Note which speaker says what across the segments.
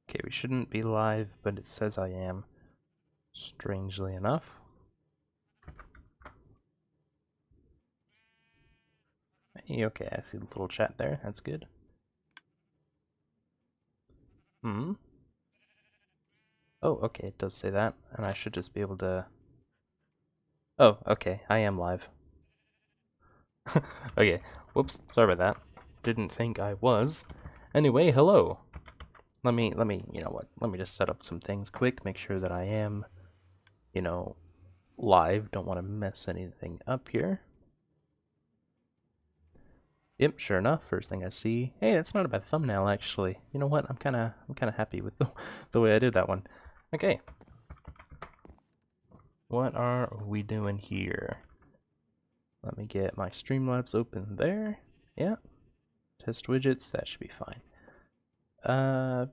Speaker 1: Okay, we shouldn't be live, but it says I am, strangely enough. Hey, okay, I see the little chat there. That's good. Hmm. Oh, okay, it does say that, and I should just be able to... Oh, okay, I am live. Okay, whoops, sorry about that. Didn't think I was. Anyway, hello. Let me, you know what, let me just set up some things quick, make sure that I am, you know, live. Don't want to mess anything up here. Yep, sure enough, first thing I see. Hey, that's not a bad thumbnail, actually. You know what, I'm kinda happy with the way I did that one. Okay. What are we doing here? Let me get my Streamlabs open there. Yeah. Test widgets, that should be fine. Don't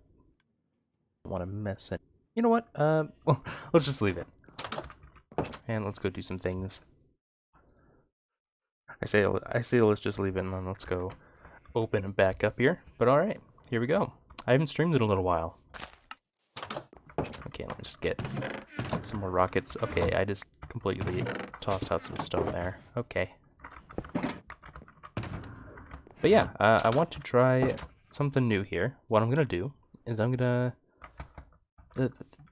Speaker 1: want to mess it. You know what? Well, let's just leave it. And let's go do some things. I say let's just leave it, and then let's go open it back up here. But alright, here we go. I haven't streamed in a little while. Okay, let me just get some more rockets. Okay, I just completely tossed out some stone there. Okay. But yeah, I want to try something new here. What I'm gonna do is I'm gonna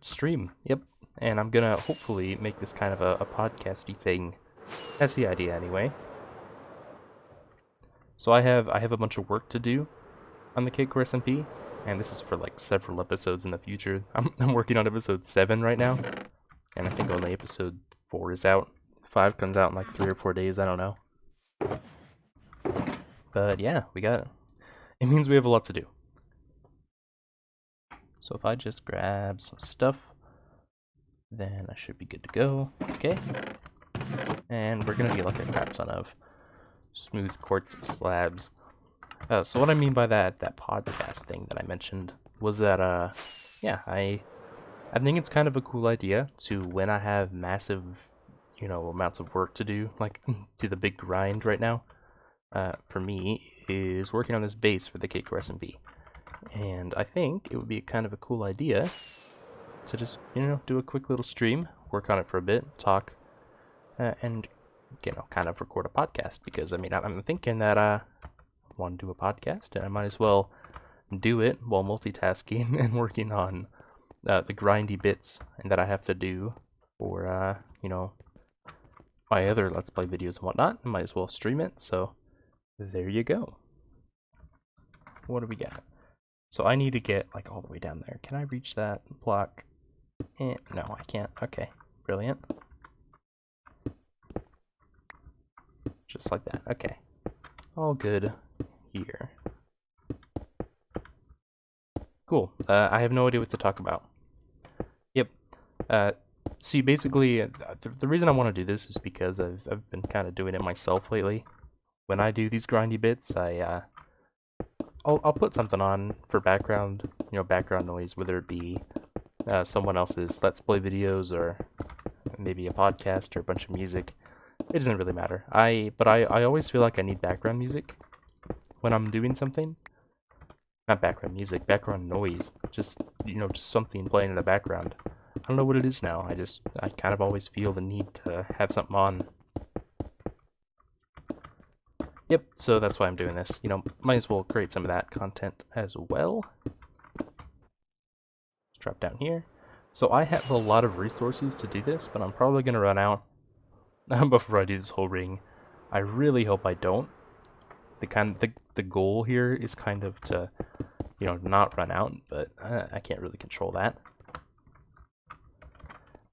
Speaker 1: stream. Yep. And I'm gonna hopefully make this kind of a podcasty thing. That's the idea anyway. So I have a bunch of work to do on the Cakecore SMP, and this is for like several episodes in the future. I'm working on episode 7 right now, and I think only episode 4 is out. 5 comes out in like 3 or 4 days, I don't know. But yeah, it means we have a lot to do. So if I just grab some stuff, then I should be good to go. Okay. And we're gonna need like a crap ton of smooth quartz slabs. So what I mean by that podcast thing that I mentioned was that yeah, I think it's kind of a cool idea to, when I have massive, you know, amounts of work to do, like do the big grind right now. For me, is working on this base for the Cakecore SMP. And I think it would be kind of a cool idea to just, you know, do a quick little stream, work on it for a bit, talk, and, you know, kind of record a podcast. Because, I mean, I'm thinking that I want to do a podcast, and I might as well do it while multitasking and working on the grindy bits and that I have to do for, you know, my other Let's Play videos and whatnot. I might as well stream it, so there you go. What do we got? So I need to get, like, all the way down there. Can I reach that block? No, I can't. Okay, brilliant. Just like that. Okay. All good here. Cool. I have no idea what to talk about. Yep. See, basically, the reason I want to do this is because I've been kind of doing it myself lately. When I do these grindy bits, I'll put something on for background, you know, background noise, whether it be someone else's Let's Play videos or maybe a podcast or a bunch of music. It doesn't really matter. But I always feel like I need background music when I'm doing something. Not background music, background noise. Just, you know, just something playing in the background. I don't know what it is now. I kind of always feel the need to have something on. Yep, so that's why I'm doing this. You know, might as well create some of that content as well. Let's drop down here. So I have a lot of resources to do this, but I'm probably going to run out before I do this whole ring. I really hope I don't. The goal here is kind of to, you know, not run out, but I can't really control that.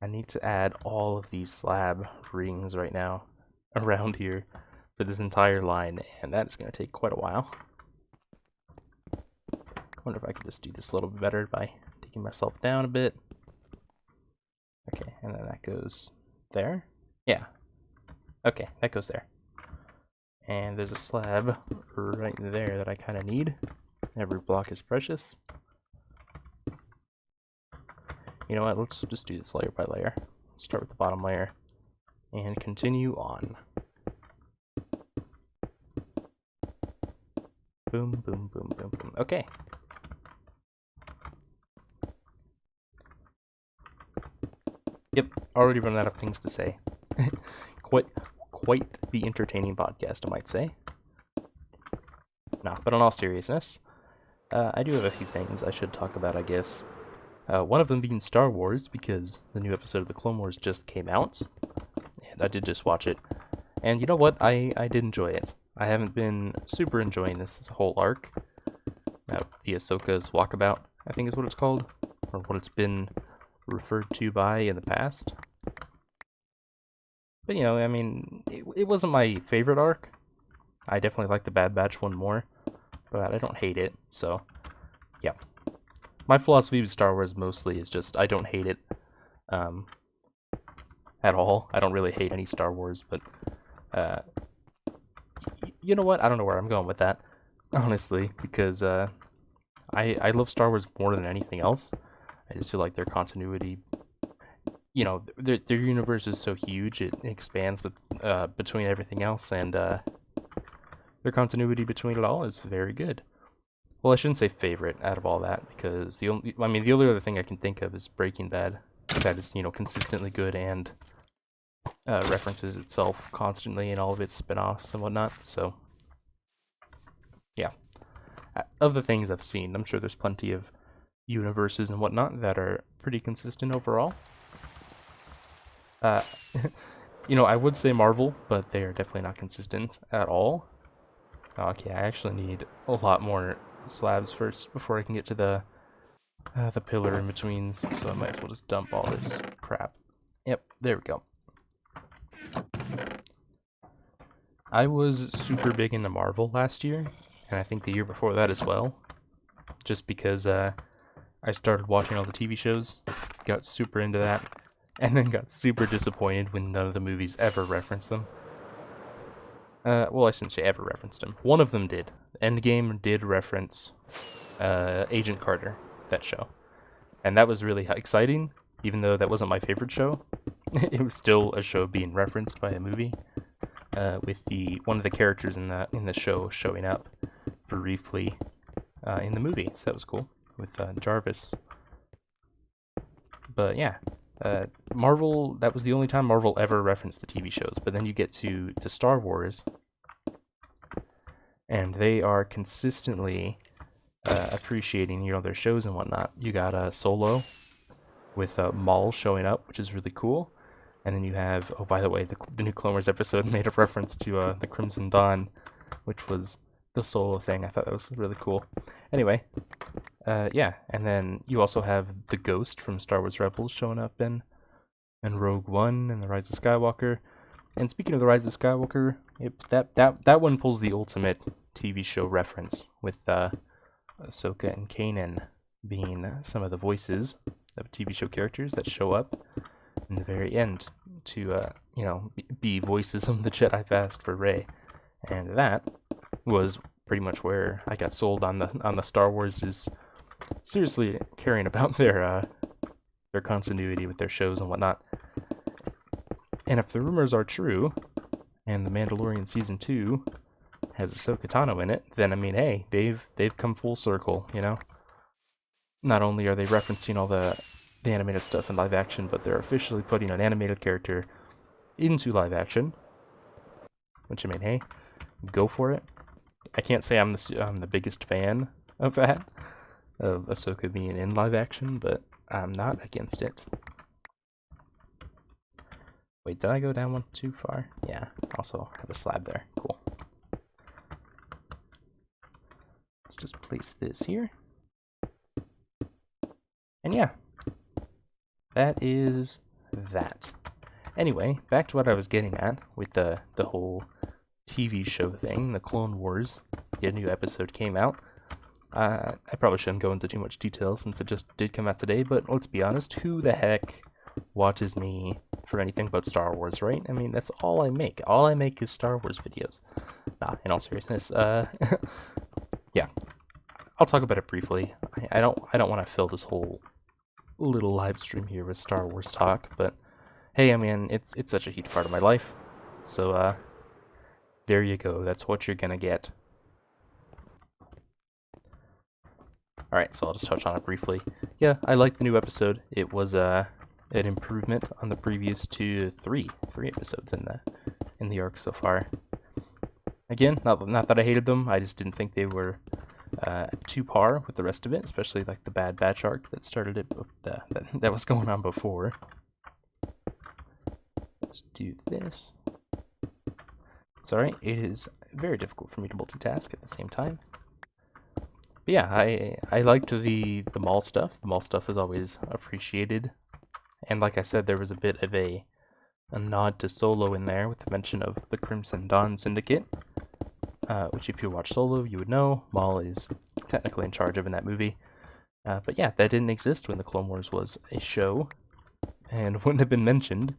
Speaker 1: I need to add all of these slab rings right now around here for this entire line, and that is going to take quite a while. I wonder if I could just do this a little bit better by taking myself down a bit. Okay, and then that goes there. Yeah. Okay, that goes there. And there's a slab right there that I kind of need. Every block is precious. You know what, let's just do this layer by layer. Start with the bottom layer and continue on. Boom, boom, boom, boom, boom. Okay. Yep, already run out of things to say. quite, quite the entertaining podcast, I might say. No, but in all seriousness, I do have a few things I should talk about, I guess. One of them being Star Wars, because the new episode of the Clone Wars just came out, and I did just watch it. And you know what? I did enjoy it. I haven't been super enjoying this whole arc. The Ahsoka's Walkabout, I think is what it's called, or what it's been referred to by in the past. But you know, I mean, it wasn't my favorite arc. I definitely like the Bad Batch one more, but I don't hate it, so yeah. My philosophy with Star Wars mostly is just I don't hate it at all. I don't really hate any Star Wars, but you know what? I don't know where I'm going with that, honestly, because I love Star Wars more than anything else. I just feel like their continuity, you know, their universe is so huge, it expands with between everything else, and their continuity between it all is very good. Well, I shouldn't say favorite out of all that, because the only other thing I can think of is Breaking Bad. That is, you know, consistently good and references itself constantly in all of its spin-offs and whatnot. So, yeah. Of the things I've seen, I'm sure there's plenty of universes and whatnot that are pretty consistent overall. You know, I would say Marvel, but they are definitely not consistent at all. Okay, I actually need a lot more slabs first before I can get to the pillar in betweens, so I might as well just dump all this crap. Yep, there we go. I was super big into Marvel last year, and I think the year before that as well, just because I started watching all the TV shows, got super into that, and then got super disappointed when none of the movies ever referenced them. Well, I shouldn't say ever referenced them. One of them did. Endgame did reference Agent Carter, that show. And that was really exciting, even though that wasn't my favorite show. It was still a show being referenced by a movie, with one of the characters in the show showing up briefly in the movie. So that was cool, with Jarvis. But yeah, Marvel, that was the only time Marvel ever referenced the TV shows. But then you get to Star Wars, and they are consistently appreciating, you know, their shows and whatnot. You got Solo with Maul showing up, which is really cool. And then you have, oh, by the way, the new Clone Wars episode made a reference to the Crimson Dawn, which was the Solo thing. I thought that was really cool. Anyway, yeah, and then you also have the Ghost from Star Wars Rebels showing up in Rogue One and The Rise of Skywalker. And speaking of The Rise of Skywalker, that one pulls the ultimate TV show reference, with Ahsoka and Kanan being some of the voices of TV show characters that show up in the very end to, you know, be voices of the Jedi Fast for Rey. And that was pretty much where I got sold on the Star Wars, is seriously caring about their continuity with their shows and whatnot. And if the rumors are true, and The Mandalorian Season 2 has Ahsoka Tano in it, then I mean, hey, they've come full circle, you know? Not only are they referencing all the animated stuff in live action, but they're officially putting an animated character into live action. Which, I mean, hey, go for it. I can't say I'm the biggest fan of that, of Ahsoka being in live action, but I'm not against it. Wait, did I go down one too far? Yeah, also have a slab there. Cool. Let's just place this here. And yeah, that is that. Anyway, back to what I was getting at with the whole TV show thing, the Clone Wars. The new episode came out. I probably shouldn't go into too much detail since it just did come out today, but let's be honest, who the heck watches me for anything but Star Wars, right? I mean, that's all I make. All I make is Star Wars videos. Nah, in all seriousness, yeah. I'll talk about it briefly. I don't want to fill this whole little live stream here with Star Wars talk, but hey, I mean, it's such a huge part of my life. So, there you go. That's what you're gonna get. Alright, so I'll just touch on it briefly. Yeah, I liked the new episode. It was, an improvement on the previous three episodes in the arc so far. Again, not that I hated them, I just didn't think they were to par with the rest of it, especially like the Bad Batch arc that started it, that was going on before. Let's do this. Sorry, it is very difficult for me to multitask at the same time. But yeah, I liked the mall stuff. The mall stuff is always appreciated. And like I said, there was a bit of a nod to Solo in there with the mention of the Crimson Dawn Syndicate, which if you watch Solo, you would know Maul is technically in charge of in that movie. But yeah, that didn't exist when the Clone Wars was a show, and wouldn't have been mentioned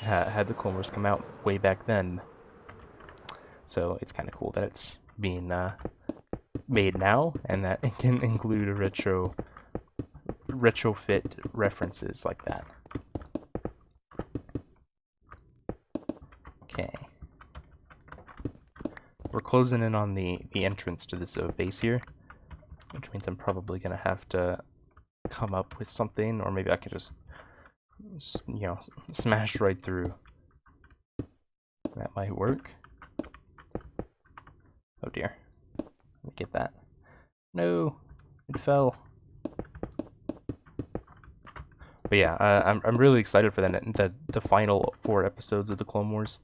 Speaker 1: had the Clone Wars come out way back then. So it's kind of cool that it's being made now, and that it can include a retrofit references like that. Okay. We're closing in on the entrance to this base here, which means I'm probably going to have to come up with something, or maybe I could just, you know, smash right through. That might work. Oh dear. Let me get that. No, it fell. But yeah, I'm really excited for the final 4 episodes of the Clone Wars.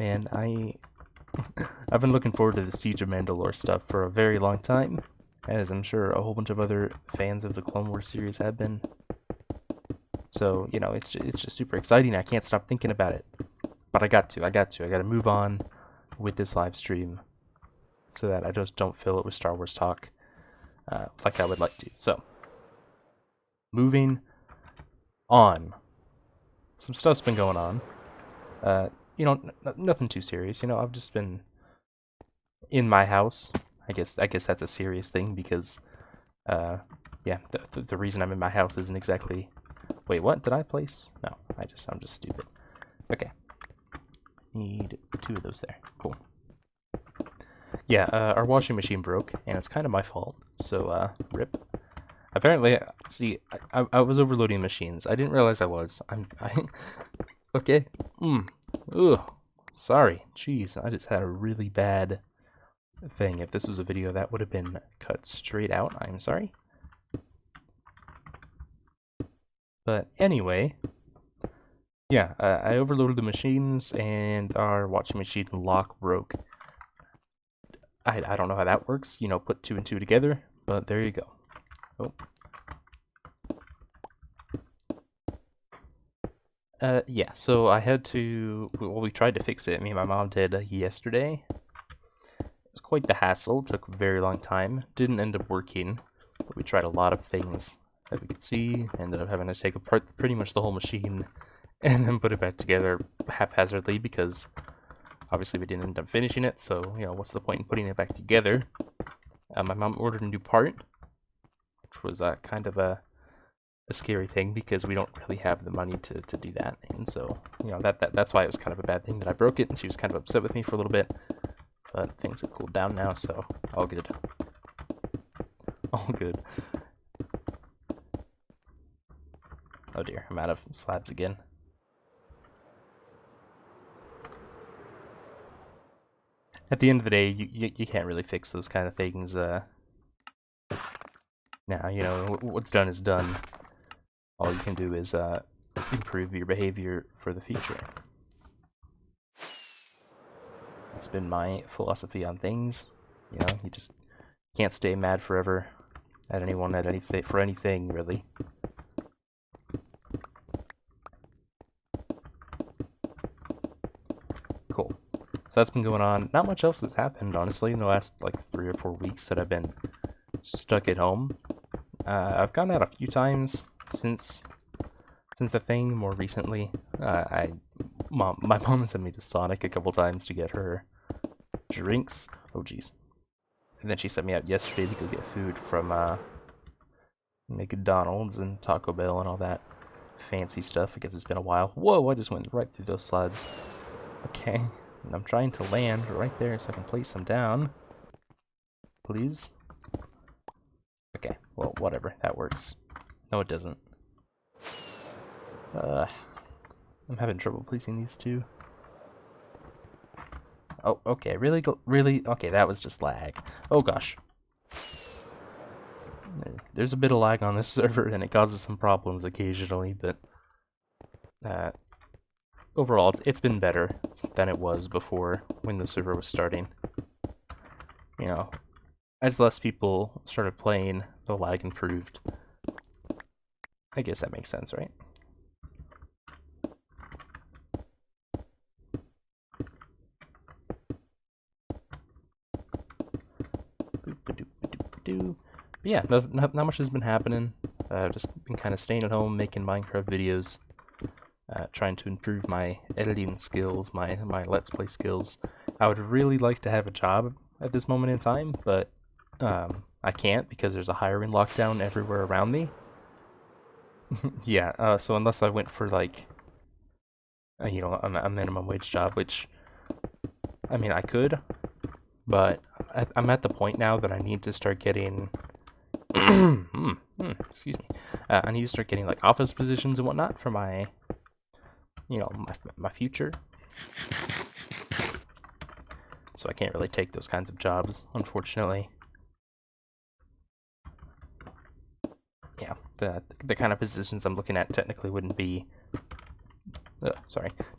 Speaker 1: And I've been looking forward to the Siege of Mandalore stuff for a very long time, as I'm sure a whole bunch of other fans of the Clone Wars series have been. So, you know, it's just super exciting. I can't stop thinking about it. But I got to move on with this live stream so that I just don't fill it with Star Wars talk like I would like to. So, moving on. Some stuff's been going on. You know, nothing too serious. You know, I've just been in my house. I guess that's a serious thing because, yeah, the reason I'm in my house isn't exactly. Wait, what did I place? No, I'm just stupid. Okay, need 2 of those there. Cool. Yeah, our washing machine broke, and it's kind of my fault. So, rip. Apparently, see, I was overloading machines. I didn't realize I was. Okay. Ugh. Sorry. Jeez, I just had a really bad thing. If this was a video, that would have been cut straight out. I'm sorry. But anyway, yeah, I overloaded the machines, and our washing machine lock broke. I don't know how that works. You know, put 2 and 2 together, but there you go. Oh. Yeah, so I had to, well, we tried to fix it. Me and my mom did yesterday. It was quite the hassle. It took a very long time. Didn't end up working, but we tried a lot of things that we could see. Ended up having to take apart pretty much the whole machine and then put it back together haphazardly because obviously we didn't end up finishing it. So, you know, what's the point in putting it back together? My mom ordered a new part, which was kind of a scary thing because we don't really have the money to do that. And so, you know, that's why it was kind of a bad thing that I broke it, and she was kind of upset with me for a little bit. But things have cooled down now, so all good. All good. Oh dear, I'm out of slabs again. At the end of the day, you can't really fix those kind of things. Now, you know, what's done is done. All you can do is improve your behavior for the future. That's been my philosophy on things. You know, you just can't stay mad forever at anyone, for anything, really. Cool. So that's been going on. Not much else has happened, honestly, in the last, like, 3 or 4 weeks that I've been stuck at home. I've gone out a few times since the thing. More recently, my mom sent me to Sonic a couple times to get her drinks. Oh jeez. And then she sent me out yesterday to go get food from McDonald's and Taco Bell and all that fancy stuff. I guess it's been a while. Whoa, I just went right through those slabs. Okay. And I'm trying to land right there so I can place them down. Please. Okay, well, whatever. That works. No, it doesn't. I'm having trouble placing these two. Oh, okay, really? Really? Okay, that was just lag. Oh gosh. There's a bit of lag on this server, and it causes some problems occasionally, but overall, it's been better than it was before when the server was starting. You know, as less people started playing, the lag improved. I guess that makes sense, right? But yeah, not much has been happening. Just been kind of staying at home, making Minecraft videos, trying to improve my editing skills, my Let's Play skills. I would really like to have a job at this moment in time, but I can't because there's a hiring lockdown everywhere around me. Yeah, so unless I went for like, you know, a minimum wage job, which, I mean, I could, but I'm at the point now that I need to start getting, excuse me, I need to start getting like office positions and whatnot for my, you know, my future. So I can't really take those kinds of jobs, unfortunately. Yeah, the kind of positions I'm looking at technically wouldn't be,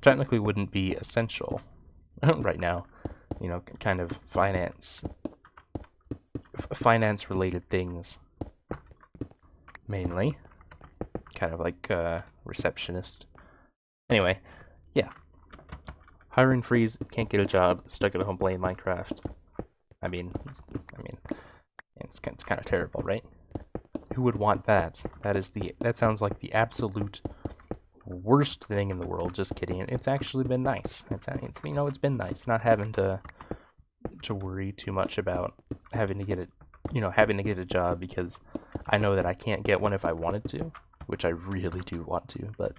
Speaker 1: technically wouldn't be essential right now. You know, kind of finance related things mainly, kind of like receptionist. Anyway, yeah, hiring freeze, can't get a job, stuck at home playing Minecraft. I mean, it's kind of terrible, right? Who would want that? That sounds like the absolute worst thing in the world. Just kidding. It's actually been nice. It's you know, it's been nice not having to worry too much about having to get a job, because I know that I can't get one if I wanted to, which I really do want to, but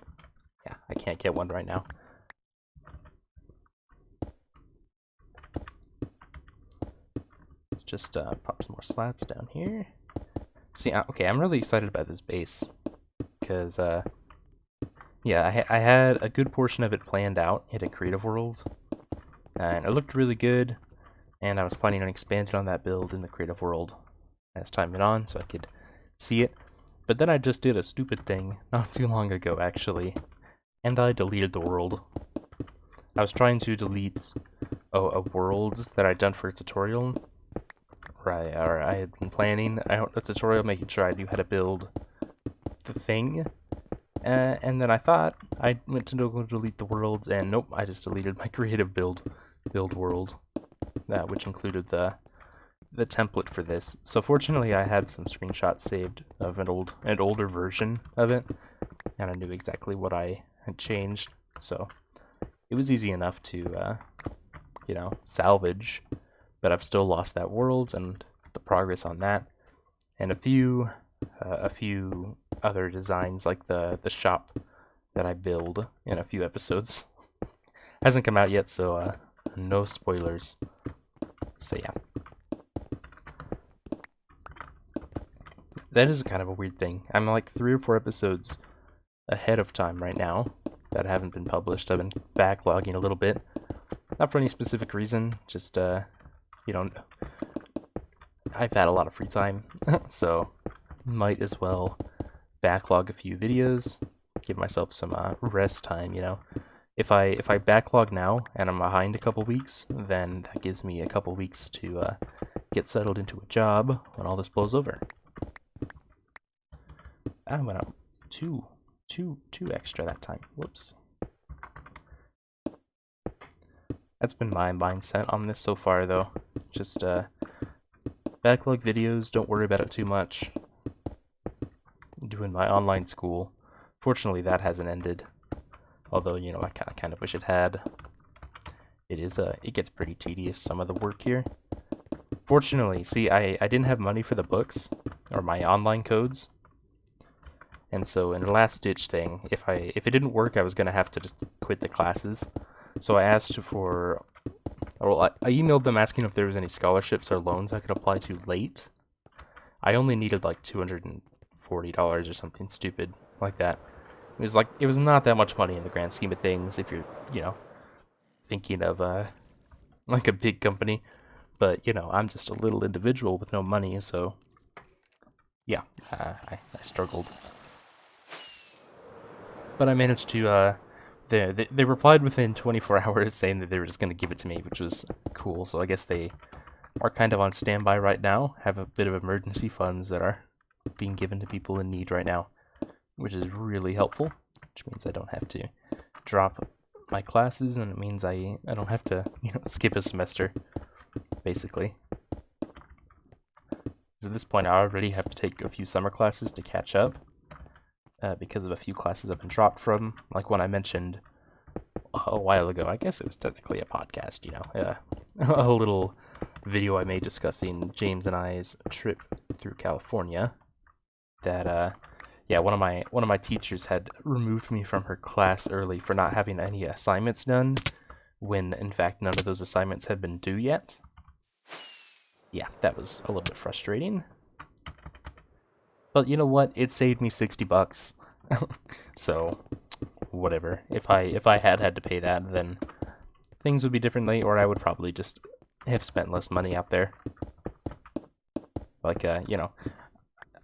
Speaker 1: yeah, I can't get one right now. Just pop some more slabs down here. See, okay, I'm really excited about this base, because yeah, I had a good portion of it planned out in a creative world, and it looked really good, and I was planning on expanding on that build in the creative world as time went on, so I could see it. But then I just did a stupid thing not too long ago, actually, and I deleted the world. I was trying to delete a world that I'd done for a tutorial, or I had been planning a tutorial making sure I knew how to build the thing. And then I thought I went to go delete the worlds, and nope, I just deleted my creative build world, which included the template for this. So fortunately, I had some screenshots saved of an older version of it, and I knew exactly what I had changed. So it was easy enough to, you know, salvage. But I've still lost that world and the progress on that, and a few other designs, like the shop that I build in a few episodes. Hasn't come out yet, so no spoilers. So yeah, that is kind of a weird thing. I'm like 3 or 4 episodes ahead of time right now that haven't been published. I've been backlogging a little bit, not for any specific reason, just you know, I've had a lot of free time, so might as well backlog a few videos, give myself some rest time, you know. If I backlog now and I'm behind a couple weeks, then that gives me a couple weeks to get settled into a job when all this blows over. I went up two extra that time. Whoops. That's been my mindset on this so far, though. Just backlog videos, don't worry about it too much. I'm doing my online school. Fortunately, that hasn't ended. Although, you know, I kind of wish it had. It gets pretty tedious, some of the work here. Fortunately, see, I didn't have money for the books, or my online codes. And so in the last ditch thing, if it didn't work, I was gonna have to just quit the classes. So I asked for, well, I emailed them asking if there was any scholarships or loans I could apply to late. I only needed like $240 or something stupid like that. it was not that much money in the grand scheme of things if you're, you know, thinking of like a big company. But, you know, I'm just a little individual with no money, so yeah, I struggled. But I managed to, they replied within 24 hours saying that they were just going to give it to me, which was cool. So I guess they are kind of on standby right now, have a bit of emergency funds that are being given to people in need right now, which is really helpful, which means I don't have to drop my classes, and it means I don't have to, you know, skip a semester, basically. Because at this point, I already have to take a few summer classes to catch up, because of a few classes I've been dropped from, like one I mentioned a while ago. I guess it was technically a podcast, you know, a little video I made discussing James and I's trip through California. That yeah, one of my teachers had removed me from her class early for not having any assignments done, when in fact none of those assignments had been due yet. Yeah, that was a little bit frustrating. But you know what? It saved me $60. So whatever. If I had to pay that, then things would be differently, or I would probably just have spent less money out there. Like you know,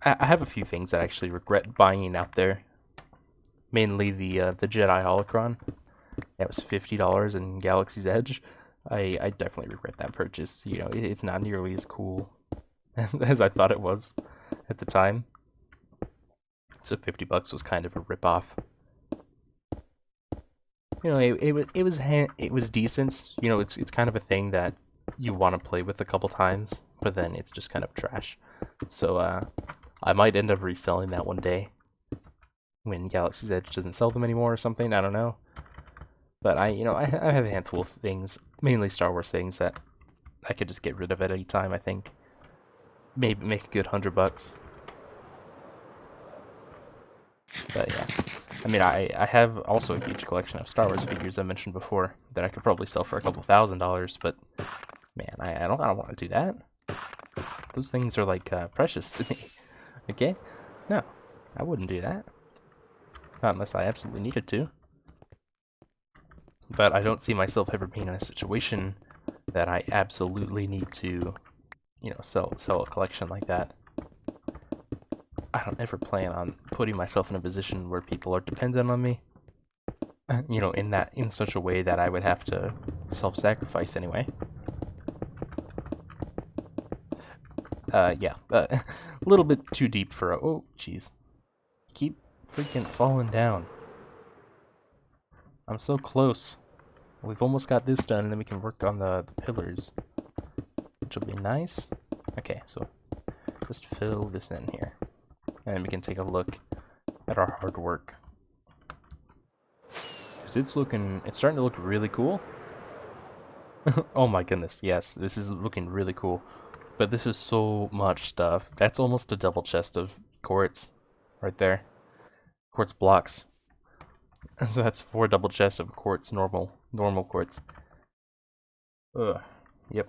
Speaker 1: I have a few things that I actually regret buying out there. Mainly the Jedi Holocron. That was $50 in Galaxy's Edge. I definitely regret that purchase. You know, it's not nearly as cool as I thought it was at the time. So $50 was kind of a ripoff. You know, it was decent. You know, it's kind of a thing that you want to play with a couple times, but then it's just kind of trash. So I might end up reselling that one day when Galaxy's Edge doesn't sell them anymore or something. I don't know. But I have a handful of things, mainly Star Wars things, that I could just get rid of at any time. I think maybe make a good $100. But yeah, I mean, I have also a huge collection of Star Wars figures I mentioned before that I could probably sell for a couple $1,000s. But man, I don't want to do that. Those things are like precious to me. Okay, no, I wouldn't do that. Not unless I absolutely needed to. But I don't see myself ever being in a situation that I absolutely need to, you know, sell a collection like that. I don't ever plan on putting myself in a position where people are dependent on me. You know, in such a way that I would have to self-sacrifice anyway. Yeah, a little bit too deep for a... Oh, jeez. Keep freaking falling down. I'm so close. We've almost got this done, and then we can work on the pillars, which will be nice. Okay, so just fill this in here, and we can take a look at our hard work. Because it's starting to look really cool. Oh my goodness, yes, this is looking really cool. But this is so much stuff. That's almost a double chest of quartz right there. Quartz blocks. So that's 4 double chests of quartz, normal quartz. Ugh. Yep.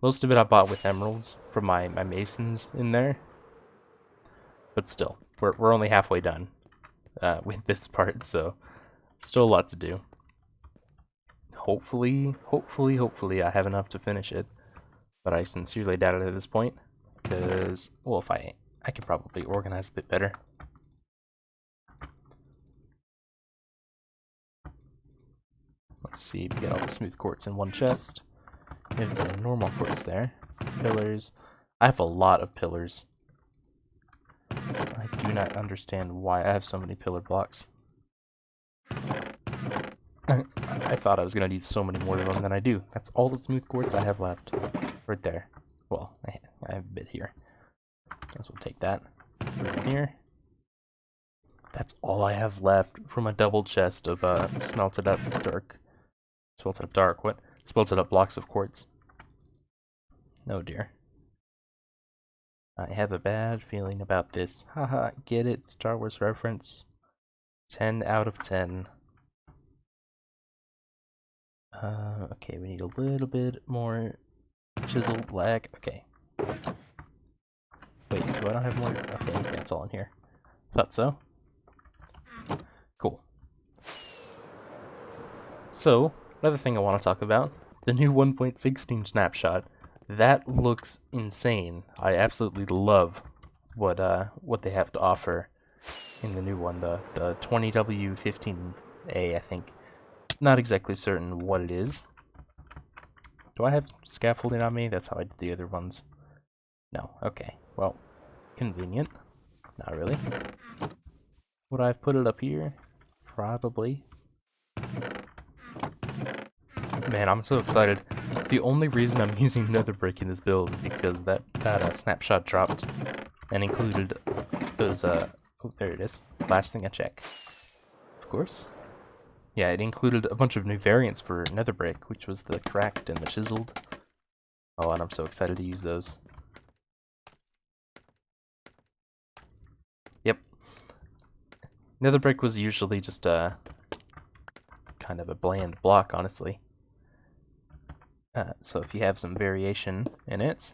Speaker 1: Most of it I bought with emeralds from my masons in there. But still, we're only halfway done with this part, so still a lot to do. Hopefully I have enough to finish it. But I sincerely doubt it at this point, because, well, if I could probably organize a bit better. Let's see, we got all the smooth quartz in one chest. We have the normal quartz there. Pillars. I have a lot of pillars. I do not understand why I have so many pillar blocks. I thought I was going to need so many more of them than I do. That's all the smooth quartz I have left. Right there. Well, I have a bit here. Guess we'll take that. Right here. That's all I have left from a double chest of smelted up blocks of quartz. Oh dear. I have a bad feeling about this. Haha, get it? Star Wars reference. 10 out of 10. Okay, we need a little bit more chisel black. Okay. Wait, do I not have more? Okay, that's all in here. Thought so. So, another thing I want to talk about, the new 1.16 snapshot. That looks insane. I absolutely love what they have to offer in the new one, the 20W15A, I think. Not exactly certain what it is. Do I have scaffolding on me? That's how I did the other ones. No, okay. Well, convenient. Not really. Would I have put it up here? Probably. Man, I'm so excited. The only reason I'm using nether brick in this build is because that snapshot dropped and included those, oh, there it is. Last thing I check. Of course. Yeah, it included a bunch of new variants for nether brick, which was the cracked and the chiseled. Oh, and I'm so excited to use those. Yep. Nether brick was usually just a kind of a bland block, honestly. So if you have some variation in it,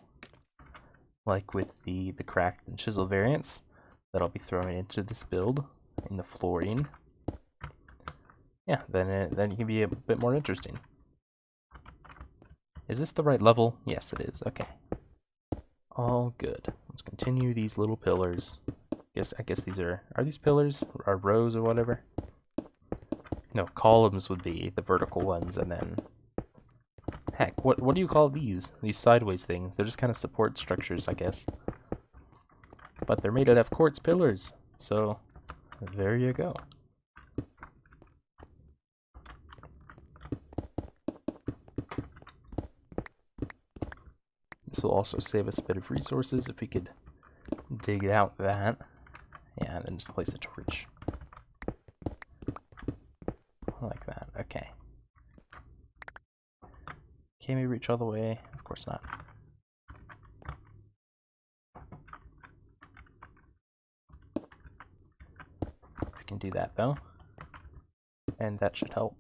Speaker 1: like with the cracked and chiseled variants, that I'll be throwing into this build in the flooring, yeah, then it can be a bit more interesting. Is this the right level? Yes, it is. Okay. All good. Let's continue these little pillars. I guess these are these pillars or rows or whatever? No, columns would be the vertical ones, and then heck, what do you call these? These sideways things? They're just kind of support structures, I guess. But they're made out of quartz pillars, so there you go. This will also save us a bit of resources if we could dig out that. Yeah, and then just place a torch. Like that, okay. Can we reach all the way? Of course not. We can do that though. And that should help.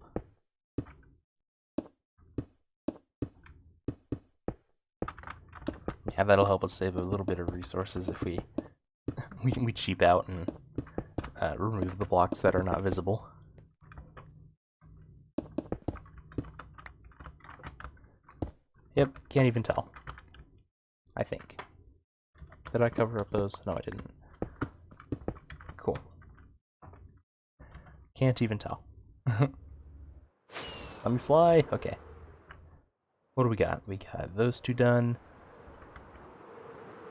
Speaker 1: Yeah, that'll help us save a little bit of resources if we cheap out and remove the blocks that are not visible. Yep, can't even tell. I think. Did I cover up those? No, I didn't. Cool. Can't even tell. Let me fly. Okay. What do we got? We got those two done.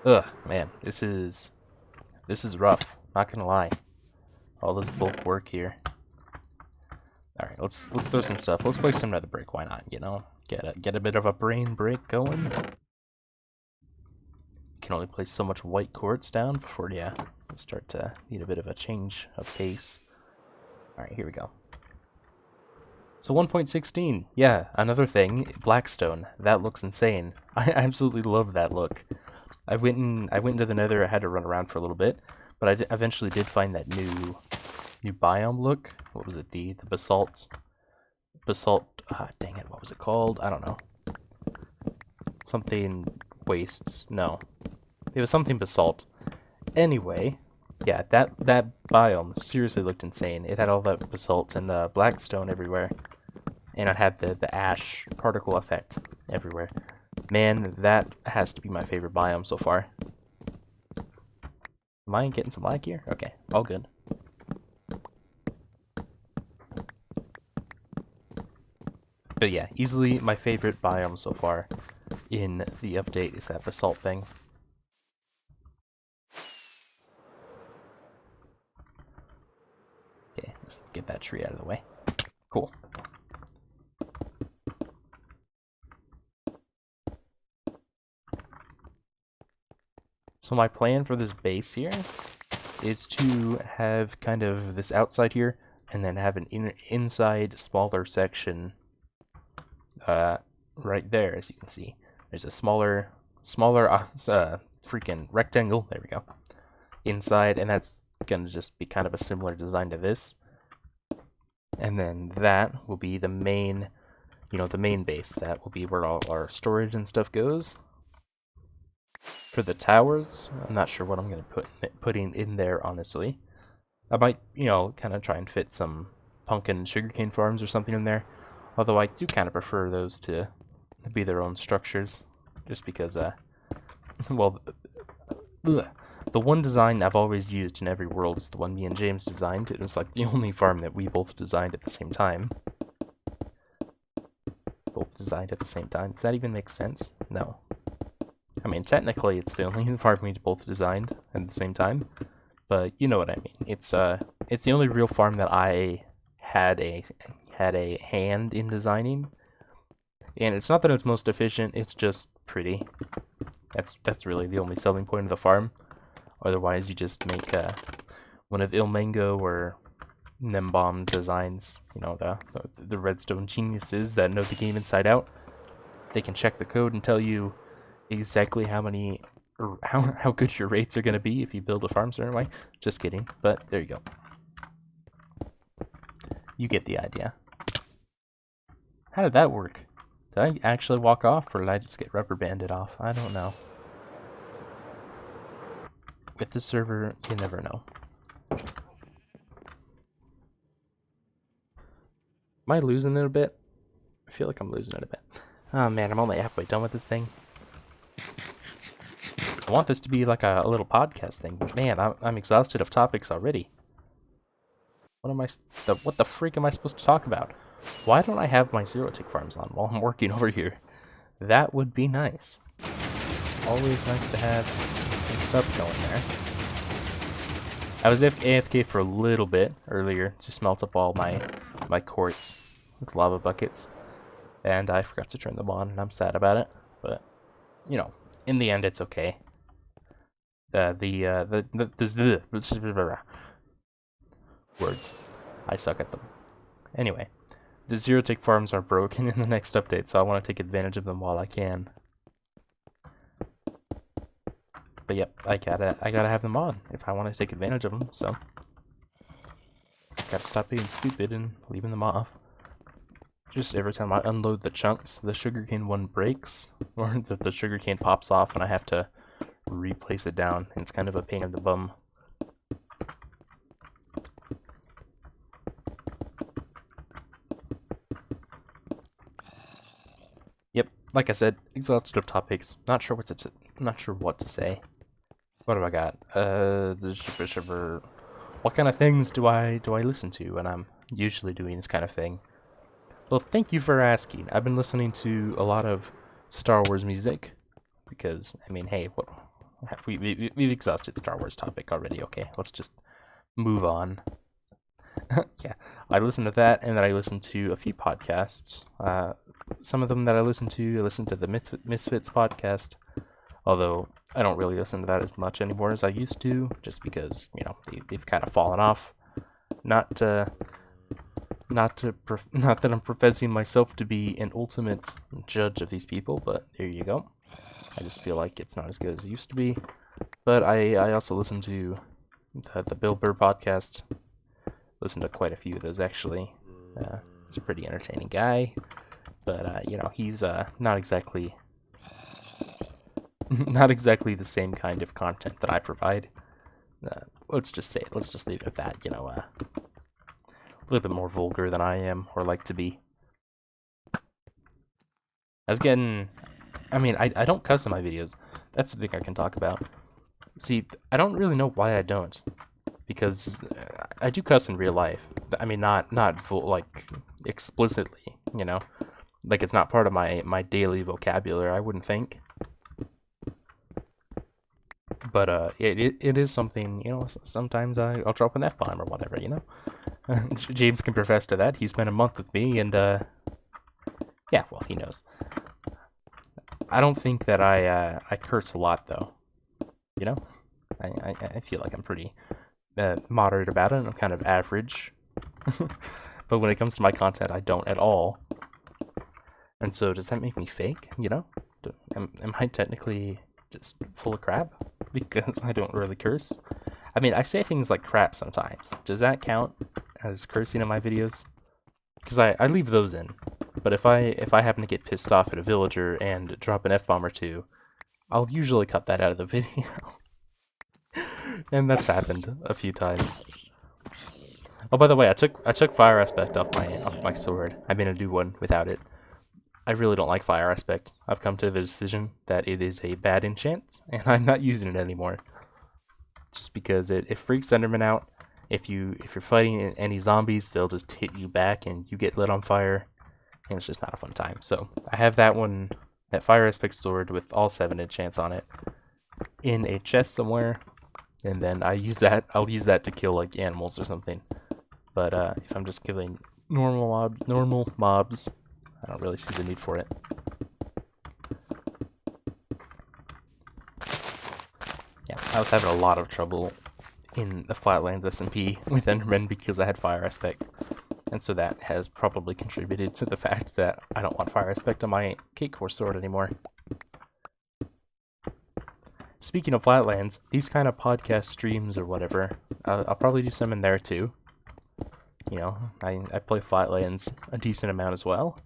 Speaker 1: Ugh, man, this is rough. Not gonna lie. All this bulk work here. All right, let's throw some stuff. Let's place some nether brick. Why not? You know, get a bit of a brain break going. You can only place so much white quartz down before you start to need a bit of a change of pace. All right, here we go. So 1.16, yeah, another thing, Blackstone. That looks insane. I absolutely love that look. I went into the Nether. I had to run around for a little bit, but I eventually did find that new biome look. What was it? The basalt. Dang it! What was it called? I don't know. Something wastes. No, it was something basalt. Anyway, yeah, that biome seriously looked insane. It had all that basalt and the blackstone everywhere, and it had the ash particle effect everywhere. Man, that has to be my favorite biome so far. Am I getting some lag here? Okay, all good. But yeah, easily my favorite biome so far in the update is that basalt thing. Okay, let's get that tree out of the way. Cool. So my plan for this base here is to have kind of this outside here, and then have an inside smaller section right there, as you can see. There's a smaller freaking rectangle, there we go, inside, and that's gonna just be kind of a similar design to this. And then that will be the main, the main base. That will be where all our storage and stuff goes. For the towers, I'm not sure what I'm gonna putting in there, honestly. I might, kind of try and fit some pumpkin and sugarcane farms or something in there. Although I do kind of prefer those to be their own structures, just because, well, the one design I've always used in every world is the one me and James designed. It was like the only farm that we both designed at the same time. Both designed at the same time. Does that even make sense? No. I mean, technically, it's the only farm we both designed at the same time, but you know what I mean. It's the only real farm that I had a hand in designing, and it's not that it's most efficient. It's just pretty. That's really the only selling point of the farm. Otherwise, you just make one of Ilmango or Nembomb designs. You know, the redstone geniuses that know the game inside out. They can check the code and tell you exactly how many, or how good your rates are going to be if you build a farm a certain way. Just kidding, but there you go. You get the idea. How did that work? Did I actually walk off, or did I just get rubber banded off? I don't know. With the server, you never know. Am I losing it a bit? I feel like I'm losing it a bit. Oh man, I'm only halfway done with this thing. I want this to be like a little podcast thing, but man, I'm exhausted of topics already. What the freak am I supposed to talk about? Why don't I have my zero tick farms on while I'm working over here? That would be nice. It's always nice to have some stuff going there. I was AFK for a little bit earlier to smelt up all my quartz with lava buckets, and I forgot to turn them on, and I'm sad about it. But you know, in the end, it's okay. Words. I suck at them. Anyway, the zero tick farms are broken in the next update, so I want to take advantage of them while I can. But yep, I gotta have them on if I want to take advantage of them. So gotta stop being stupid and leaving them off. Just every time I unload the chunks, the sugarcane one breaks, or the sugarcane pops off, and I have to replace it down. It's kind of a pain in the bum. Yep, like I said, exhausted of topics. Not sure what to say. What have I got? What kind of things do I listen to when I'm usually doing this kind of thing? Well, thank you for asking. I've been listening to a lot of Star Wars music because, I mean, hey, we've exhausted Star Wars topic already. Okay, let's just move on. Yeah, I listen to that, and then I listen to a few podcasts. Some of them that I listen to the Misfits podcast. Although I don't really listen to that as much anymore as I used to, just because, you know, they've kind of fallen off. Not that I'm professing myself to be an ultimate judge of these people, but there you go. I just feel like it's not as good as it used to be. But I also listen to the Bill Burr podcast. Listen to quite a few of those, actually. He's a pretty entertaining guy, but you know, he's not exactly the same kind of content that I provide. Let's just leave it at that. You know, a little bit more vulgar than I am or like to be. I mean, I don't cuss in my videos. That's the thing I can talk about. See, I don't really know why I don't, because I do cuss in real life. I mean, not like explicitly, you know, like it's not part of my daily vocabulary. I wouldn't think. But it is something, you know, sometimes I'll drop an F-bomb or whatever, you know. James can profess to that. He spent a month with me, and yeah, well, he knows. I don't think that I curse a lot, though. You know, I feel like I'm pretty moderate about it. I'm kind of average. But when it comes to my content, I don't at all. And so, does that make me fake? You know, am I technically just full of crap because I don't really curse? I mean, I say things like crap sometimes. Does that count as cursing in my videos? Because I leave those in. But if I happen to get pissed off at a villager and drop an F-bomb or two, I'll usually cut that out of the video. And that's happened a few times. Oh, by the way, I took fire aspect off my sword. I'm gonna do one without it. I really don't like fire aspect. I've come to the decision that it is a bad enchant, and I'm not using it anymore. Just because it freaks Enderman out. If you're fighting any zombies, they'll just hit you back, and you get lit on fire, and it's just not a fun time. So I have that one, that fire aspect sword with all 7 enchants on it, in a chest somewhere, and then I'll use that to kill like animals or something. But if I'm just killing normal mobs, I don't really see the need for it. Yeah, I was having a lot of trouble in the Flatlands SMP with Endermen because I had fire aspect, and so that has probably contributed to the fact that I don't want fire aspect on my Cakecore sword anymore. Speaking of Flatlands, these kind of podcast streams or whatever, I'll probably do some in there too. You know, I play Flatlands a decent amount as well,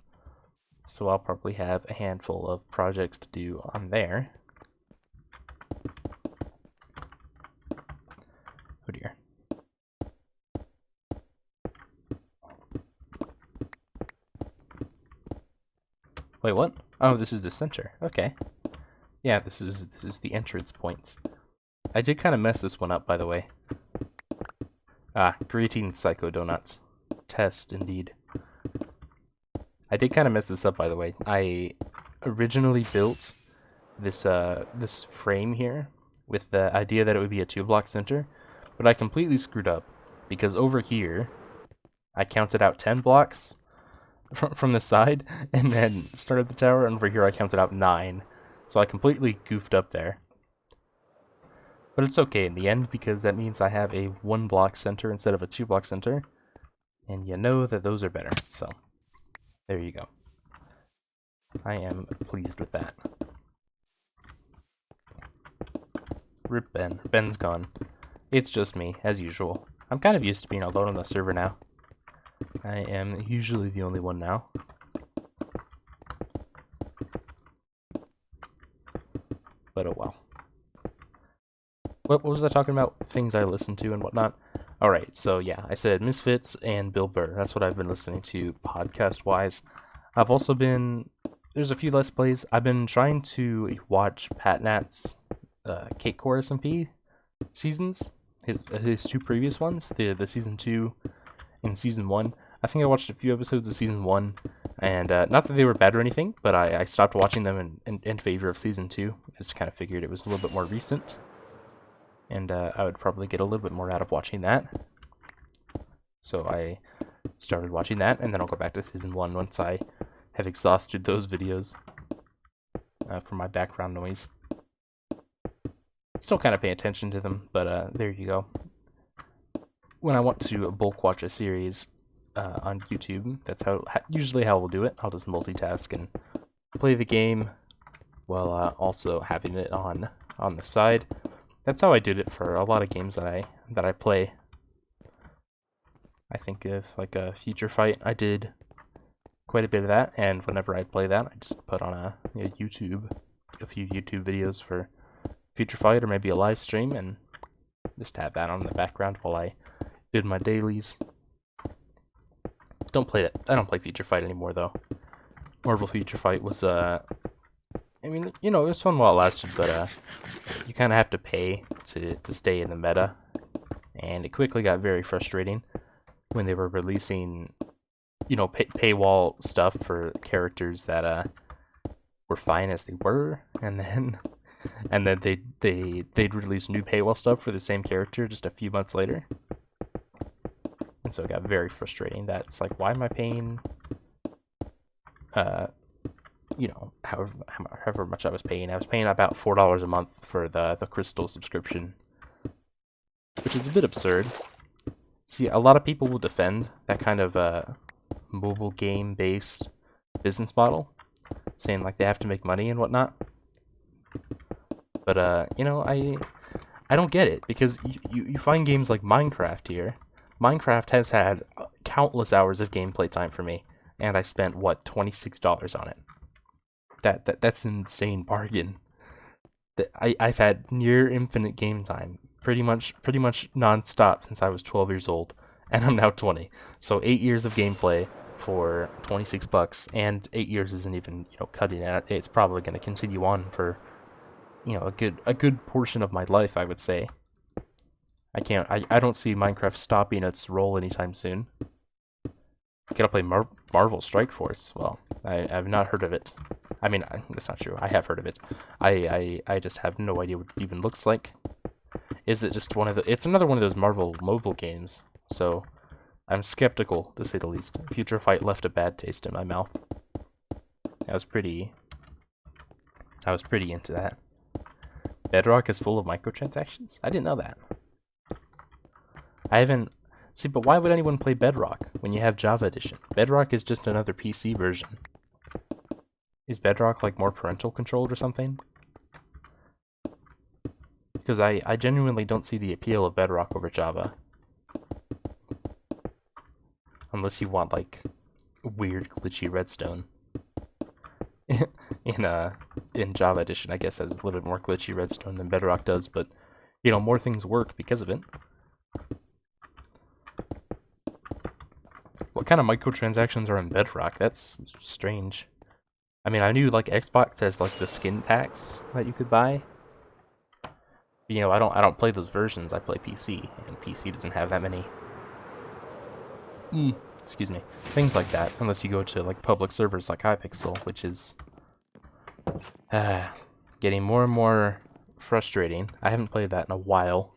Speaker 1: so I'll probably have a handful of projects to do on there. Oh dear. Wait, what? Oh, this is the center. Okay. Yeah, this is the entrance points. I did kind of mess this one up, by the way. Ah, greetings, Psycho Donuts. Test, indeed. I did kind of mess this up, by the way. I originally built this this frame here with the idea that it would be a 2-block center, but I completely screwed up because over here I counted out 10 blocks from the side and then started the tower, and over here I counted out 9. So I completely goofed up there. But it's okay in the end because that means I have a 1-block center instead of a 2-block center, and you know that those are better. So there you go. I am pleased with that. Rip Ben. Ben's gone. It's just me, as usual. I'm kind of used to being alone on the server now. I am usually the only one now. But oh well. What was I talking about? Things I listen to and whatnot? Alright, so yeah, I said Misfits and Bill Burr. That's what I've been listening to podcast-wise. I've also been... There's a few Let's Plays. I've been trying to watch Pat Nat's Cakecore SMP seasons. His 2 previous ones. The Season 2 and Season 1. I think I watched a few episodes of Season 1. And not that they were bad or anything, but I stopped watching them in favor of Season 2. I just kind of figured it was a little bit more recent. And I would probably get a little bit more out of watching that. So I started watching that, and then I'll go back to Season 1 once I have exhausted those videos for my background noise. Still kind of pay attention to them, but there you go. When I want to bulk watch a series on YouTube, that's usually how we'll do it. I'll just multitask and play the game while also having it on the side. That's how I did it for a lot of games that I play. I think of like a Future Fight. I did quite a bit of that, and whenever I play that, I just put on a few YouTube videos for Future Fight or maybe a live stream, and just have that on in the background while I did my dailies. Don't play it. I don't play Future Fight anymore though. Marvel Future Fight was I mean, you know, it was fun while it lasted, but you kind of have to pay to stay in the meta, and it quickly got very frustrating when they were releasing, you know, paywall stuff for characters that were fine as they were, and then they'd release new paywall stuff for the same character just a few months later, and so it got very frustrating. That it's like, why am I paying you know, however much I was paying about $4 a month for the Crystal subscription, which is a bit absurd. See, a lot of people will defend that kind of mobile game based business model, saying like they have to make money and whatnot. But you know, I don't get it, because you find games like Minecraft here. Minecraft has had countless hours of gameplay time for me, and I spent what, $26 on it. That's an insane bargain. I've had near infinite game time, pretty much non-stop since I was 12 years old, and I'm now 20. So 8 years of gameplay for 26 bucks, and 8 years isn't even, cutting it. It's probably going to continue on for, a good portion of my life, I would say. I don't see Minecraft stopping its role anytime soon. Gotta play Marvel Strike Force. Well, I've not heard of it. I mean, that's not true. I have heard of it. I just have no idea what it even looks like. Is it just one of the... It's another one of those Marvel mobile games. So, I'm skeptical, to say the least. Future Fight left a bad taste in my mouth. I was pretty into that. Bedrock is full of microtransactions? I didn't know that. I haven't... See, but why would anyone play Bedrock when you have Java Edition? Bedrock is just another PC version. Is Bedrock, like, more parental controlled or something? Because I genuinely don't see the appeal of Bedrock over Java. Unless you want, like, weird, glitchy redstone. In Java Edition, I guess, has a little bit more glitchy redstone than Bedrock does, but, more things work because of it. What kind of microtransactions are in Bedrock? That's strange. I mean, I knew, like, Xbox has, like, the skin packs that you could buy. But, I don't play those versions. I play PC, and PC doesn't have that many... excuse me. Things like that, unless you go to, like, public servers like Hypixel, which is... getting more and more frustrating. I haven't played that in a while,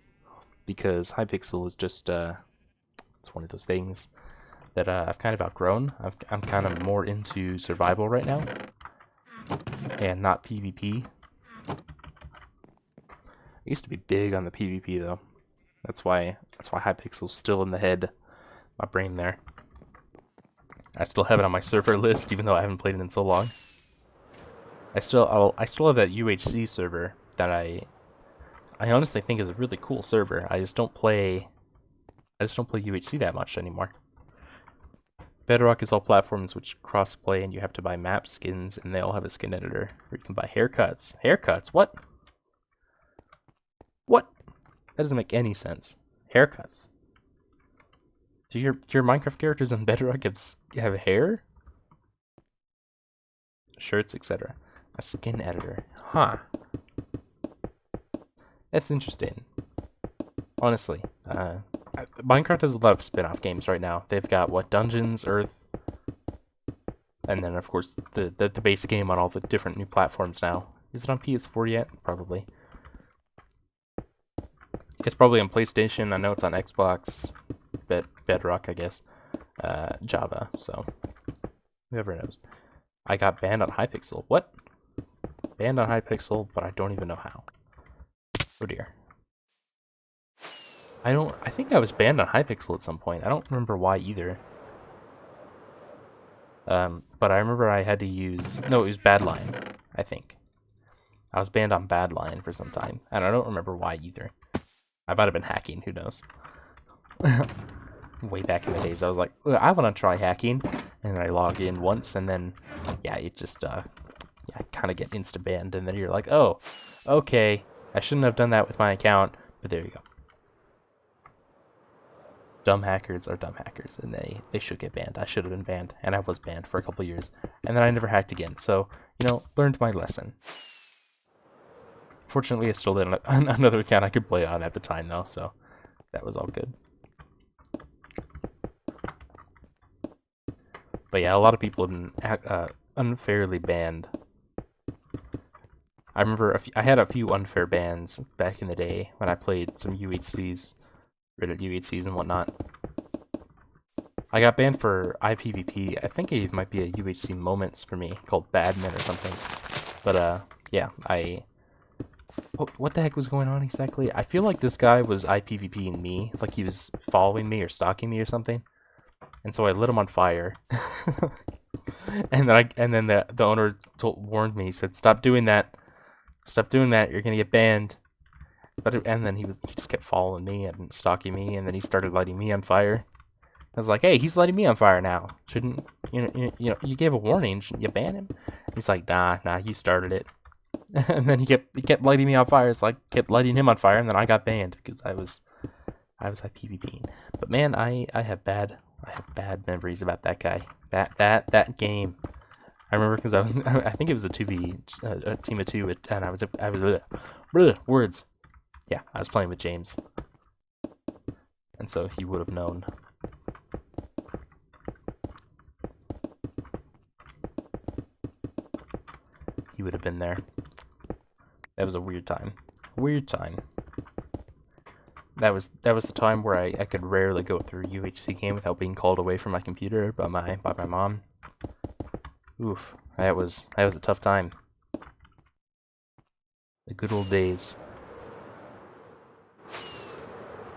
Speaker 1: because Hypixel is just, it's one of those things that I've kind of outgrown. I'm kind of more into survival right now, and not PvP. I used to be big on the PvP though. That's why Hypixel's still in the head, my brain there. I still have it on my server list, even though I haven't played it in so long. I still have that UHC server that I honestly think is a really cool server. I just don't play UHC that much anymore. Bedrock is all platforms which cross-play, and you have to buy map skins, and they all have a skin editor where you can buy haircuts. Haircuts? What? What? That doesn't make any sense. Haircuts. Do your Minecraft characters in Bedrock have hair? Shirts, etc. A skin editor. Huh. That's interesting. Honestly, Minecraft has a lot of spin-off games right now. They've got, what, Dungeons, Earth, and then, of course, the base game on all the different new platforms now. Is it on PS4 yet? Probably. It's probably on PlayStation. I know it's on Xbox. Bedrock, I guess. Java, so whoever knows. I got banned on Hypixel. What? Banned on Hypixel, but I don't even know how. Oh dear. I think I was banned on Hypixel at some point. I don't remember why either. But I remember I had to use... No, it was Badline, I think. I was banned on Badline for some time, and I don't remember why either. I might have been hacking, who knows. Way back in the days, I was like, I want to try hacking, and I log in once, and then, yeah, you just, kind of get insta-banned, and then you're like, oh, okay, I shouldn't have done that with my account, but there you go. Dumb hackers are dumb hackers, and they should get banned. I should have been banned, and I was banned for a couple years, and then I never hacked again, so, learned my lesson. Fortunately, I still had another account I could play on at the time, though, so that was all good. But yeah, a lot of people have been unfairly banned. I remember I had a few unfair bans back in the day when I played some UHCs, Reddit UHCs and whatnot. I got banned for IPVP. I think it might be a UHC Moments for me, called Badman or something. But yeah, what the heck was going on exactly? I feel like this guy was IPVPing me, like he was following me or stalking me or something. And so I lit him on fire. and then the owner warned me. He said, "Stop doing that. Stop doing that. You're gonna get banned." And then he just kept following me and stalking me, and then he started lighting me on fire. I was like, "Hey, he's lighting me on fire now. Shouldn't you gave a warning? Shouldn't you ban him?" He's like, "Nah, you started it." And then he kept lighting me on fire. It's like kept lighting him on fire, and then I got banned because I was I was at PvPing. But man, I have bad memories about that guy. That game. I remember because I was I think it was a 2v a team of 2 and I was words. Yeah, I was playing with James. And so he would have known. He would have been there. That was a weird time. Weird time. That was the time where I could rarely go through UHC game without being called away from my computer by my mom. Oof, that was a tough time. The good old days.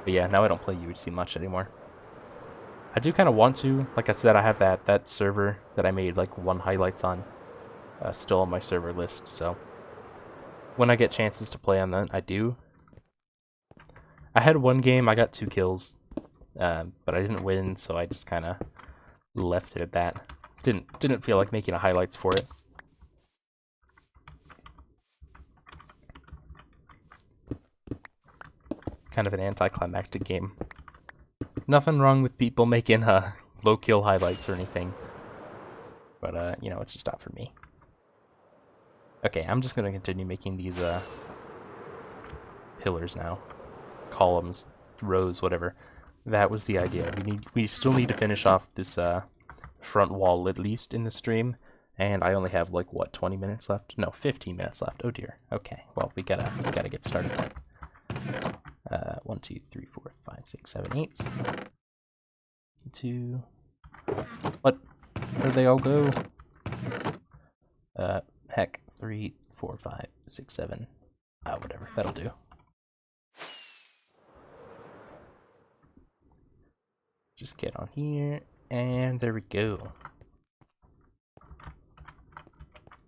Speaker 1: But yeah, now I don't play UHC much anymore. I do kind of want to. Like I said, I have that server that I made like 1 highlights on still on my server list, so when I get chances to play on that, I do. I had 1 game, I got 2 kills, but I didn't win, so I just kind of left it at that. Didn't feel like making a highlights for it. Kind of an anticlimactic game. Nothing wrong with people making low kill highlights or anything, but you know, it's just not for me. Okay, I'm just gonna continue making these pillars now, columns, rows, whatever. That was the idea. We still need to finish off this front wall at least in the stream, and I only have like what, 20 minutes left? No, 15 minutes left. Oh dear. Okay, well we gotta get started. 1, 2, 3, 4, 5, 6, 7, 8. 2. What? Where'd they all go? Heck. 3, 4, 5, 6, 7. Whatever. That'll do. Just get on here, and there we go.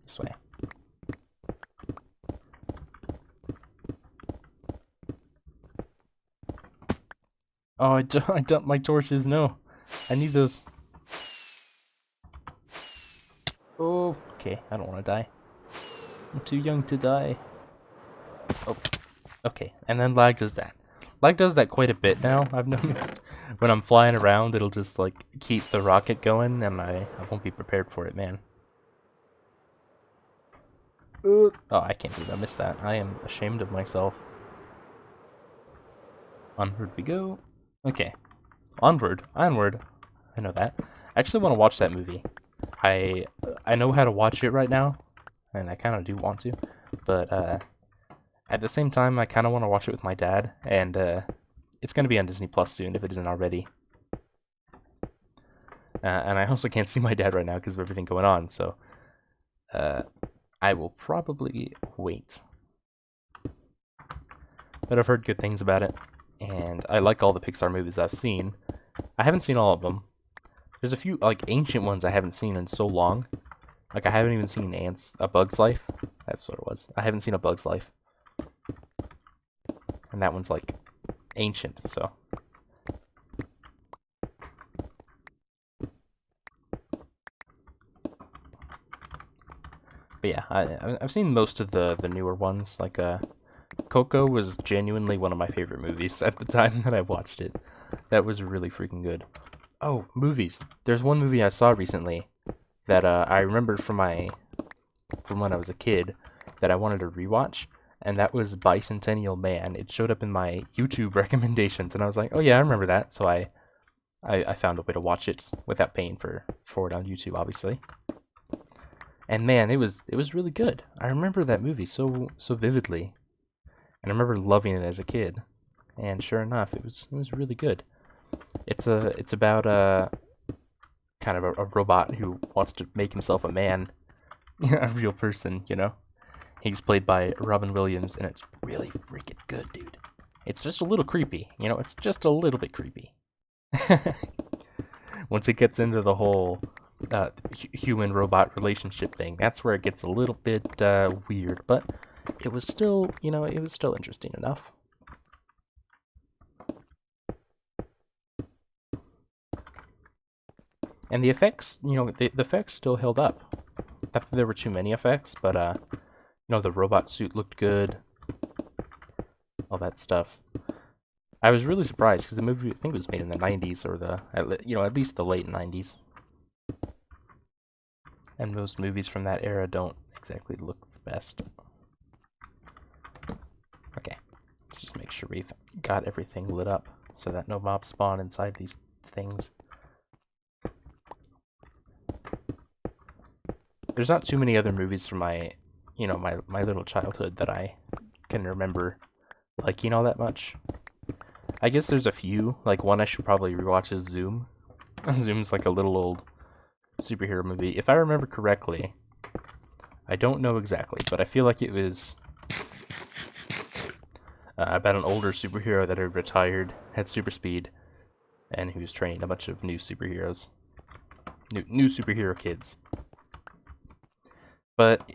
Speaker 1: This way. Oh, I dumped my torches. No, I need those. Oh, okay. I don't want to die. I'm too young to die. Oh, okay. And then lag does that. Lag does that quite a bit now, I've noticed. When I'm flying around, it'll just, like, keep the rocket going, and I won't be prepared for it, man. Oh, I can't believe I missed that. I am ashamed of myself. Onward we go. Okay. Onward. Onward. I know that. I actually want to watch that movie. I know how to watch it right now, and I kind of do want to, but at the same time, I kind of want to watch it with my dad, and it's going to be on Disney Plus soon if it isn't already. And I also can't see my dad right now because of everything going on, so I will probably wait. But I've heard good things about it, and I like all the Pixar movies I've seen. I haven't seen all of them. There's a few, like, ancient ones I haven't seen in so long. Like, I haven't even seen A Bug's Life. That's what it was. I haven't seen A Bug's Life. And that one's, like, ancient, so. But yeah, I've seen most of the newer ones. Like, Coco was genuinely one of my favorite movies at the time that I watched it. That was really freaking good. Oh, movies. There's one movie I saw recently that I remembered from when I was a kid that I wanted to rewatch, and that was Bicentennial Man. It showed up in my YouTube recommendations, and I was like, oh yeah, I remember that. So I found a way to watch it without paying for it on YouTube, obviously. And man, it was really good. I remember that movie so vividly, and I remember loving it as a kid. And sure enough, it was really good. It's about kind of a robot who wants to make himself a man, a real person, you know. He's played by Robin Williams, and it's really freaking good, dude. It's just a little creepy, you know. It's just a little bit creepy. Once it gets into the whole human-robot relationship thing, that's where it gets a little bit weird. But it was still, you know, it was still interesting enough. And the effects, you know, the effects still held up. Not that there were too many effects, but, you know, the robot suit looked good. All that stuff. I was really surprised because the movie, I think it was made in the 90s or at least the late 90s. And most movies from that era don't exactly look the best. Okay, let's just make sure we've got everything lit up so that no mobs spawn inside these things. There's not too many other movies from my little childhood that I can remember liking all that much. I guess there's a few. Like, one I should probably rewatch is Zoom. Zoom's like a little old superhero movie. If I remember correctly, I don't know exactly, but I feel like it was about an older superhero that had retired, had super speed, and he was training a bunch of new superheroes. New superhero kids. But,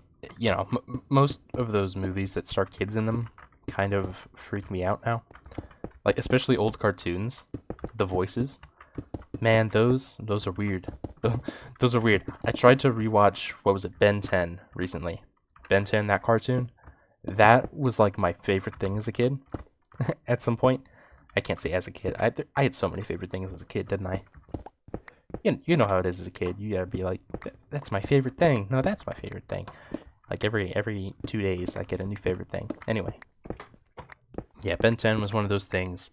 Speaker 1: most of those movies that star kids in them kind of freak me out now. Like, especially old cartoons. The voices. Man, those are weird. Those are weird. I tried to rewatch, what was it, Ben 10 recently. Ben 10, that cartoon. That was like my favorite thing as a kid. At some point. I can't say as a kid. I had so many favorite things as a kid, didn't I? You know how it is as a kid. You gotta be like, that's my favorite thing. No, that's my favorite thing. Like every 2 days, I get a new favorite thing. Anyway. Yeah, Ben 10 was one of those things.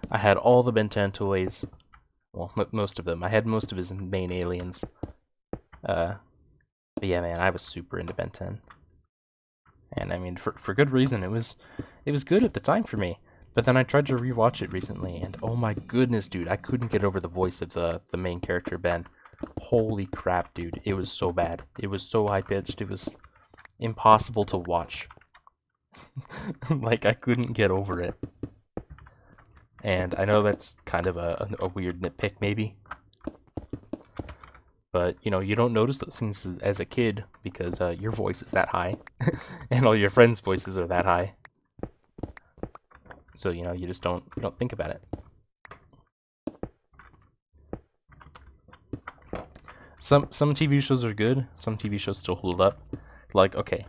Speaker 1: I had all the Ben 10 toys. Well, most of them. I had most of his main aliens. But yeah, man, I was super into Ben 10. And I mean, for good reason. It was good at the time for me. But then I tried to rewatch it recently, and oh my goodness, dude, I couldn't get over the voice of the main character, Ben. Holy crap, dude. It was so bad. It was so high-pitched. It was impossible to watch. Like, I couldn't get over it. And I know that's kind of a weird nitpick, maybe. But, you don't notice those things as a kid because your voice is that high. And all your friends' voices are that high. So, you just don't think about it. Some TV shows are good. Some TV shows still hold up. Like, okay,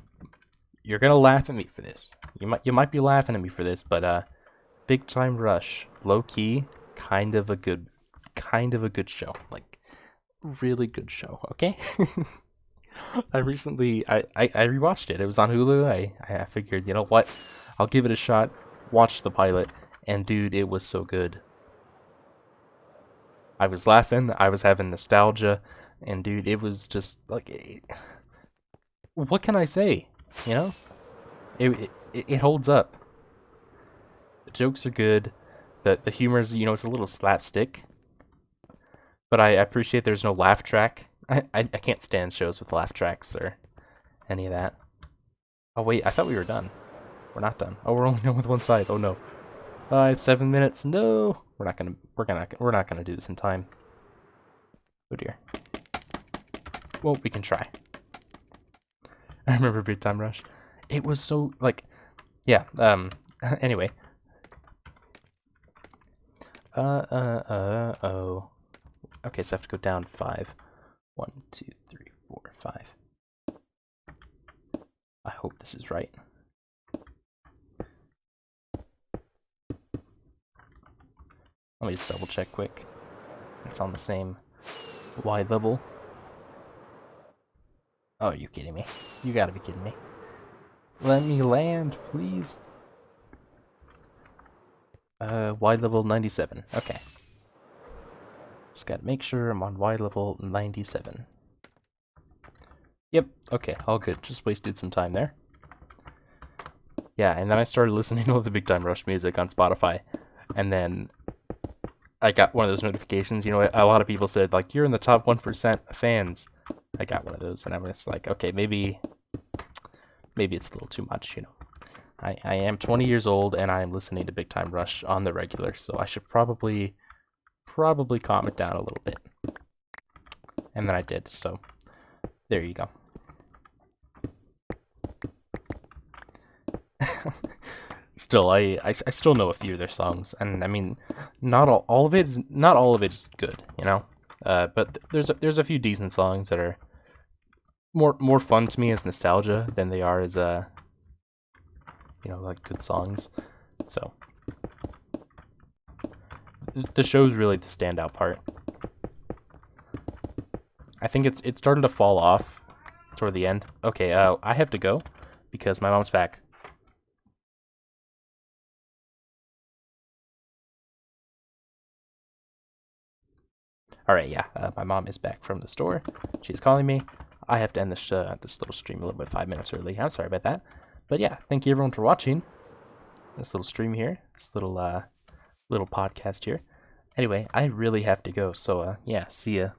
Speaker 1: you're gonna laugh at me for this. You might be laughing at me for this, but Big Time Rush, low key, kind of a good show. Like, really good show. Okay. I rewatched it. It was on Hulu. I figured, you know what, I'll give it a shot. Watched the pilot, and dude, it was so good. I was laughing, I was having nostalgia, and dude, it was just like, what can I say? It holds up. The jokes are good. The humor's, it's a little slapstick, but I appreciate there's no laugh track. I can't stand shows with laugh tracks or any of that. Oh wait, I thought we were done. We're not done. Oh, we're only done with one side. Oh no. 7 minutes. No. We're not gonna do this in time. Oh dear. Well, we can try. I remember Big Time Rush. It was so like, yeah. Anyway. Oh. Okay, so I have to go down 5. 1, 2, 3, 4, 5. I hope this is right. Let me just double check quick. It's on the same wide level. Oh, are you kidding me? You gotta be kidding me. Let me land, please. Wide level 97. Okay. Just gotta make sure I'm on wide level 97. Yep, okay, all good. Just wasted some time there. Yeah, and then I started listening to all the Big Time Rush music on Spotify. And then I got one of those notifications. A lot of people said, like, you're in the top 1% of fans. I got one of those, and I was like, okay, maybe it's a little too much, I am 20 years old, and I am listening to Big Time Rush on the regular, so I should probably calm it down a little bit. And then I did, so there you go. Still, I still know a few of their songs, and I mean, not all of it is good, but there's a few decent songs that are more fun to me as nostalgia than they are as like good songs. So the show's really the standout part. I think it started to fall off toward the end. Okay, I have to go because my mom's back. Alright, yeah, my mom is back from the store. She's calling me. I have to end this this little stream a little bit 5 minutes early. I'm sorry about that. But yeah, thank you everyone for watching this little stream here. This little little podcast here. Anyway, I really have to go, so yeah, see ya.